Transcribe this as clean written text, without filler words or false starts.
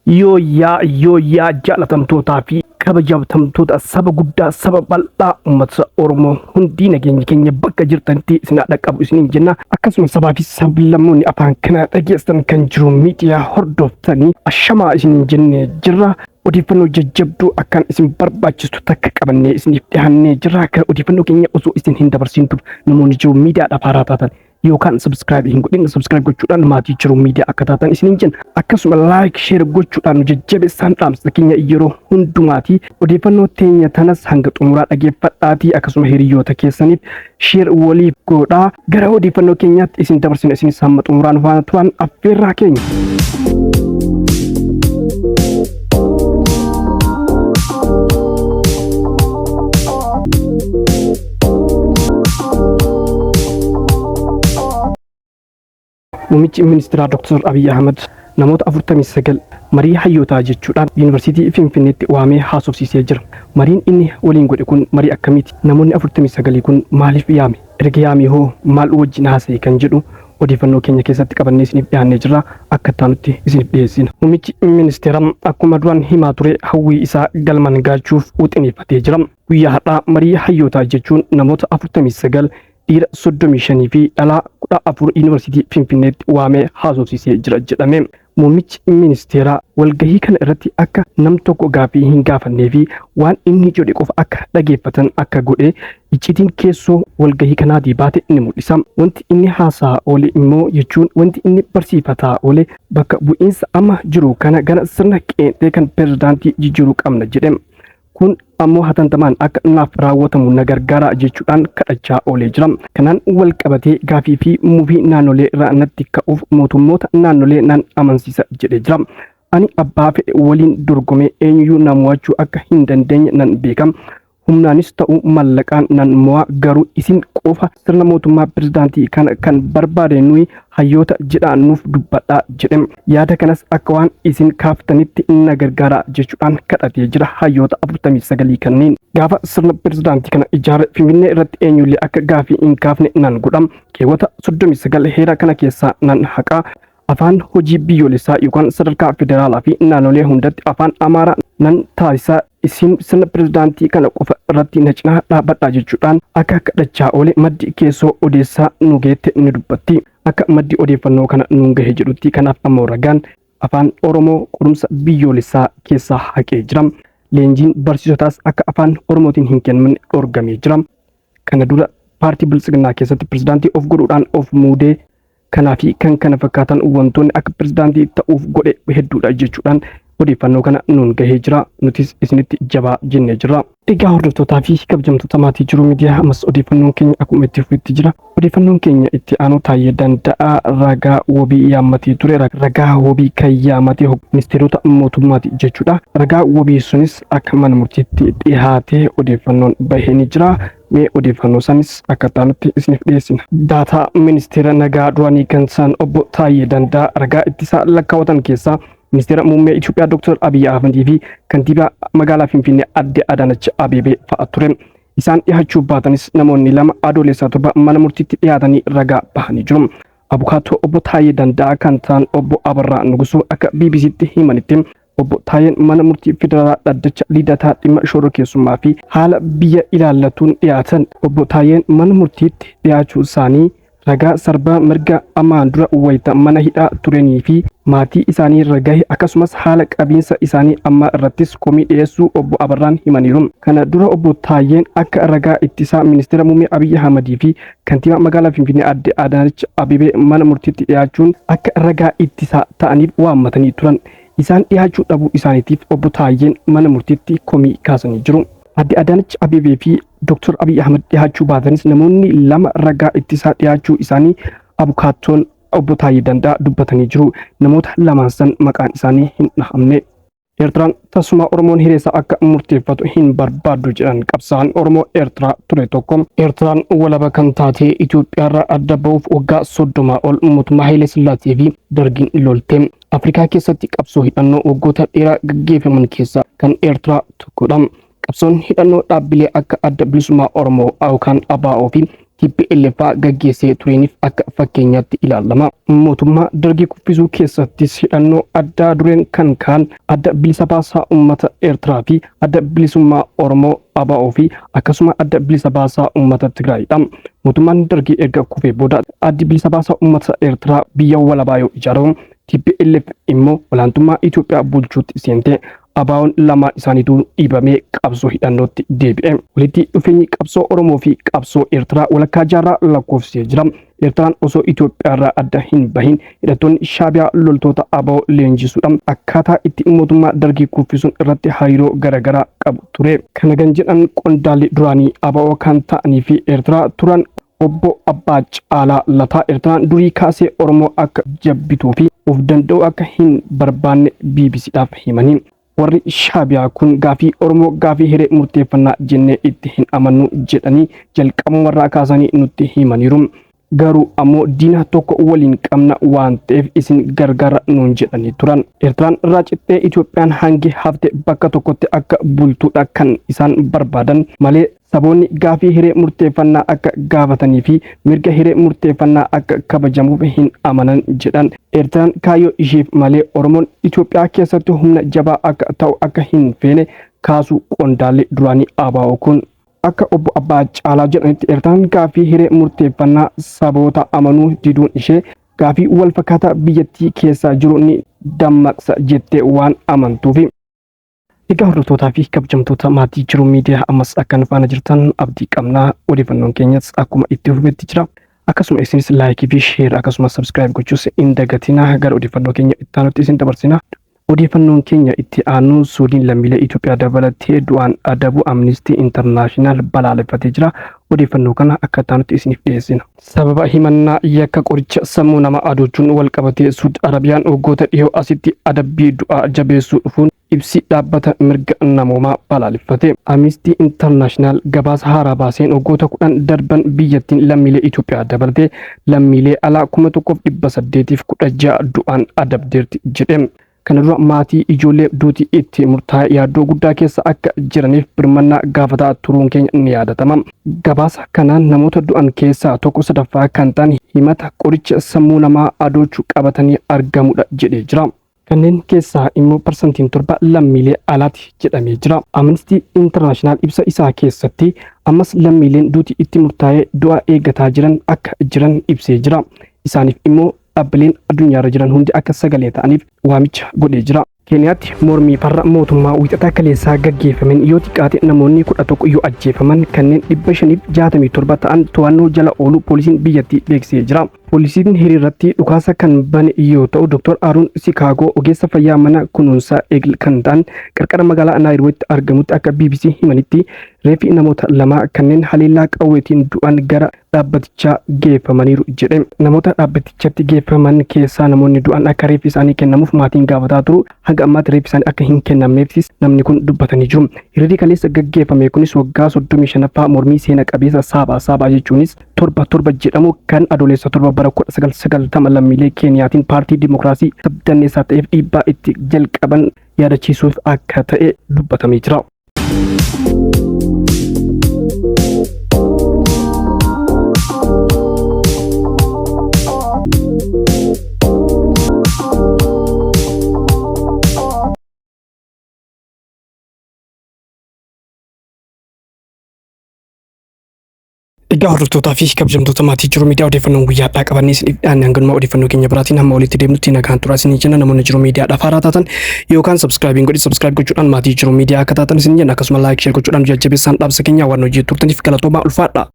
Yoo jaalatamtootaa fi kabajamtoota saba guddaa saba bal'aa uummata Oromoo hundi nageenya keenya bakka jirtanitti isin dhaqqabu isiniin jenna. Akkasumas sabaa fi sablammoonni afaan kana dhageessan kan jiru miidiyaa hordoftanii ashamaa isiniin jennee jirra. Odeeffannoo jajjabduu akkan isin barbaachistu takka qabannee isiniif dhiyaannee jirra. Akka odeeffannoo keenya osoo isin hin dabarsintu namoonni jiru miidiyaadhaaf haaraa taatan yookaan subscribe hin godhin subscribe gochuudhaan maatii jiru miidiyaa akka taatan isiniin jenna. Akkasuma like share gochuudhaan jajjabeessaan dhaamsa keenya yeroo hundumaati. Odeeffannoo teenya tanas hanga xumuraa dhageeffadhaatii akkasuma hiriyoota keessaniif share waliif godhaa. Gara odeeffannoo keenyaatti isin dabarsina isinis hamma xumuraan faana turan affeerraa keenya. Muummichi ministeeraa Dr. Abiy Ahmed namoota 49 marii hayyootaa jechuudhaan yuunivarsiitii Finfinneetti waamee haasofsiisee jira. Mariin inni waliin godhe kun marii akkamiiti? Namoonni 49 kun maaliif yaame? Erga yaamee hoo maal wajjin haasa'e kan jedhu odeeffannoo keenya keessatti qabannee isiniif dhiyaannee jirra. Akka taanutti isiniif dhiyeessina. Muummichi ministeeraa akkuma duraan himaa ture hawwii isaa galmaan gaachuuf wuxineffatee jira. Guyyaa har'aa marii hayyootaa jechuun namoota 49 dhiira 35 fi dhalaa 14 yuunivarsiitii Finfinneetti waamee haasofsiisee jira jedhame. Muummichi ministeeraa walgahii kana irratti akka nam tokko gaafii hin gaafannee fi waan inni jedhe qofa akka dhageeffatan akka godhe icciitiin keessoo walgahii kanaatii baate ni mul'isa. Wanti inni haasaa oole immoo jechuun wanti inni barsiifataa oole bakka bu'iinsa amma jiru kana gara sirna qeenxee kan pirezidaantii jijjiiruu qabna jedhe. Kun ammoo hatantamaan akka naaf raawwatamu na gargaara jechuudhaan kadhachaa oolee jira. Kanaan wal qabatee gaafii fi mufii naannolee irraa natti ka'uuf mootummoota naannolee nan amansiisa jedhee jira. Ani abbaa fedhe waliin dorgomee eenyuyyuu na mo'achuu akka hin dandeenye nan beeka. Humnaanis ta'u mallaqaan nan mo'a garuu isin qofa sirna mootummaa pirezidaantii kana kan barbaade nuyi hayyoota jedhaan nuuf dubbadhaa jedhe. Yaada kanas akka waan isin kaaftanitti na gargaara jechuudhaan kadhatee jira hayyoota 49 kanneen. Gaafa sirna pirezidaantii kana ijaare Finfinnee irratti eenyullee akka gaafii hin kaafne nan godha. Keewwata 39 heera kana keessaa nan haqa. Afaan hojii biyyoolessaa yookaan sadarkaa federaalaa fi naannolee hundatti afaan Amaaraa nan taasisaa. Isin sirna pirezidaantii kana qofa irratti na cinaa dhaabbadhaa jechuudhaan akka kadhachaa oole maddi keessoo odeessaa nu geette ni dubbatti. Akka maddi odeeffannoo kana nuun gahe jedhutti kanaaf ammoo ragaan afaan Oromoo qorumsa biyyoolessaa keessaa haqee jira. Leenjiin barsiisotaas akka afaan Oromootiin hin kennamne dhorgamee jira. Kana dura paartii Bilisiginnaa keessatti pirezidaantii of godhuudhaan of muudee kanaafi kan kana fakkaatan wantoonni akka pirezidaantii ta'uuf godhe hedduudha jechuudhaan odeeffannoo kana nuun gahee jira. Nutis isinitti jabaa jennee jira. Egaa hordoftootaa fi kabajamtoota maatii jiru miidiyaa ammas odeeffannoon keenya akkuma itti fufetti jira. Odeeffannoon keenya itti aanu Taayyee Danda'aa ragaa wabii yaammatee ture. Ragaa wabii kan yaammatee ministeerota mootummaati jechuudha. Ragaa wabii sunis akka mana murtiitti dhiyaatee odeeffannoon bahee ni jira. Mee odeeffannoo sanis akka taanutti isiniif dhiyeessina. Daataa ministeera nagaa duraanii kan isaan obbo Taayyee Danda'aa ragaa ittisaa lakkaawwatan keessaa Ministeera muummee Itoophiyaa Dr. Abiy Ahmed fi kantiibaa magaalaa Finfinnee Aadde Adaanach Abeebee fa'a ture. Isaan dhiyaachuu baatanis namoonni lama adoolessaa torba mana murtiitti dhiyaatanii ragaa bahanii jiru. Abukaatoo obbo Taayyee Danda'aa kan ta'an obbo Abarraa Nugusuu akka BBC'tti himanitti obbo Taayyeen mana murtii federaalaa dhaddacha lidataa dhimma shororkeessummaa fi haala biyya ilaallatuun dhiyaatan. Obbo Taayyeen mana murtiitti dhiyaachuu isaanii ragaa sarbaa mirga ammaan dura wayita mana hidhaa turanii fi maatii isaanii ragahe akkasumas haala qabiinsa isaanii amma irrattis komii dhiyeessuu obbo Abarraan himaniiru. Kana dura obbo Taayyeen akka ragaa ittisaa ministeera muummee Abiy Ahmed fi kantiibaa magaalaa Finfinnee Aadde Adaanach Abeebee mana murtiitti dhiyaachuun akka ragaa ittisaa ta'aniif waammatanii turan. Isaan dhiyaachuu dhabuu isaaniitiif obbo Taayyeen mana murtiitti komii kaasanii jiru. Aadde Adaanach Abeebee fi Dr. Abiy Ahmed dhiyaachuu baatanis namoonni lama ragaa ittisaa dhiyaachuu isaanii abukaattoon obbo Taayyee Danda'aa dubbatanii jiru. Namoota lamaan san maqaan isaanii hin dhahamne. Eertiraan tasuma Oromoon hireessa akka murteeffatu hin barbaaddu jedhan qabsaa'aan Oromoo Eertiraa ture tokko. Eertiraan walaba kan taate Itoophiyaarraa adda ba'uuf waggaa 30 ol mootummaa Hayilee Sillaasee fi Dargiin lolte. Afrikaa keessatti qabsoo hidhannoo waggoota dheeraa gaggeeffaman keessaa kan Eertiraa tokkodha. Qabsoon hidhannoo dhaabbilee akka adda bilisummaa Oromoo yookaan ABO fi TPLF gaggeessee turaniif akka fakkeenyaatti ilaalama. Mootummaa dargii kuffisuu keessattis hidhannoo addaa dureen kan kaan adda bilisa baasaa uummata Eertiraa fi adda bilisummaa Oromoo ABO fi akkasuma adda bilisa baasaa uummata Tigraayidha. Mootummaan dargii erga kufee booda addi bilisa baasaa uummata Eertiraa biyya walabaa yoo ijaaramu TPLF immoo olaantummaa Itoophiyaa bulchuutti seentee ABO'n lamaan isaaniitu dhiibamee qabsoo hidhannootti deebi'e. Walitti dhufeenyi qabsoo Oromoo fi qabsoo Eertiraa walakkaa jaarraa lakkoofsee jira. Eertiraan osoo Itoophiyaarraa adda hin bahin hidhattoonni Shaabiyaa loltoota ABO leenjisuudhaan akkaataa itti mootummaa dargii kuffisuun irratti hariiroo garaagaraa qabu ture. Kana kan jedhan qondaalli duraanii ABO kan ta'anii fi Eertiraa turan obbo Abbaa Caalaa Lataa Eertiraan durii kaasee Oromoo akka jabbituu fi of danda'u akka hin barbaanne BBCdhaaf himanii. Warri Shaabiyaa kun gaafii Oromoo gaafii hiree murteeffannaa jennee itti hin amannu jedhanii jalqabumarraa kaasanii nutti himaniiru. Garuu ammoo diina tokko waliin qabna waan ta'eef isin gargaara nuun jedhanii turan. Eertiraan irraa cittee Itoophiyaan hangi hafte bakka tokkotti akka bultuudha kan isaan barbaadan malee saboonni gaafii hiree murteeffannaa akka gaafatanii fi mirga hiree murteeffannaa akka kabajamuuf hin amanan jedhan. Eertiraan kaayyoo isheef malee Oromoon Itoophiyaa keessatti humna jabaa akka ta'u akka hin feene kaasuu qondaalli duraanii ABO kun. Akka obbo Abbaa Caalaa jedhanitti Eertiraan gaafii hiree murteeffannaa saboota amanuu diduun ishee gaafii wal fakkaataa biyyattii keessaa jiru ni dammaqsa jettee waan amantuufi. Egaa hordoftoota fi kabajamtoota maatii Jiruu Miidiyaa ammas akka faana jirtan abdii qabnaa. Odeeffannoon keenyas akkuma itti fufetti jira. Akkasuma isinis laayikii fi sheer akkasumas sabskiraayib gochuus hin dagatinaa. Gara odeeffannoo keenya itti aanutti isin dabarsina. Odeeffannoon keenya itti aanu Suudiin lammiilee Itoophiyaa dabalatee du'aan adabu Amnesty International balaaleffatee jira. Odeeffannoo kana akka taanutti isiniif dhiyeessina. Sababa himannaa yakka qoricha sammuu nama adoochuun wal qabatee Suud Arabiyaan waggoota dhiyoo asitti adabbii du'aa jabeessuu dhufuun ibsi dhaabbata mirga namoomaa balaaleffate. Amnesty International gabaasa haaraa baaseen waggoota 10 darban biyyattiin lammiilee Itoophiyaa dabalatee lammiilee alaa 1816 du'aan adabdeerti jedhe. Kana dura maatii ijoollee duutii itti murtaa'e yaaddoo guddaa keessa akka jiraniif birmannaa gaafataa turuun keenya ni yaadatama. Gabaasa kanaan namoota du'an keessaa tokko sadaffaa kan ta'an himata qoricha sammuu namaa adoochuu qabatanii argamudha jedhee jira. Kanneen keessaa immoo parsantiin 7 lammiilee alaati jedhamee jira. Amnesty International ibsa isaa keessatti ammas lammiileen duutii itti murtaa'e du'a eeggataa jiran akka jiran ibsee jira. Isaaniif immoo dhaabbileen addunyaarra jiran hundi akka sagalee ta'aniif waamicha godhee jira. Keeniyaatti mormii farra mootummaa wiixataa kaleessaa gaggeeffamen yoo xiqqaate namoonni 11 yoo ajjeefaman kanneen 567 ta'an to'annoo jala oolu poolisiin biyyattii beeksisee jira. Poolisiin hiriirratti dhukaasa kan bane yoo ta'u Dr. Aaron Sikaagoo ogeessa fayyaa mana kunuunsaa eegl kan ta'an qarqara magaalaa Naayiroobiitti argamutti akka BBC himanitti reeffi namoota lama kanneen haleellaa qawweetiin du'an gara dhaabbatichaa geeffamaniiru jedhe. Namoota dhaabbatichatti geeffaman keessaa namoonni du'an akka reeffi isaanii kennamuuf maatiin gaafataa turu. Hanga ammaatti reeffi isaanii akka hin kennamneefis namni kun dubbatanii jiru. Hiriirri kaleessa gaggeeffame kunis waggaa 35ffaa mormii seena qabeessa saabaa jechuunis torba jedhamu kan adoolessa 7 bara 1990 lammiilee Keeniyaatiin paartii Dimookiraasii sabdanneessaa ta'eef dhiibbaa itti jalqaban yaadachiisuuf akka ta'e dubbatamee jira. Egaa hordoftoota fi kabajamtoota maatii Jiruu Miidiyaa odeeffannoon guyyaadhaa qabannee isiniif dhiyaanne hanganuma odeeffannoo keenya biraatiin hamma walitti deemnutti nagaan turaa isin jenna. Namoonni Jiruu Miidiyaadhaaf haaraa taatan yookaan sabskiraayibiin sabskiraayib gochuudhaan maatii Jiruu Miidiyaa akka taatan isin jenna. Akkasuma laayik sheer gochuudhaan jajjabeessaan dhaabsa keenya waan hojii turtaniif galatoomaa ulfaadha.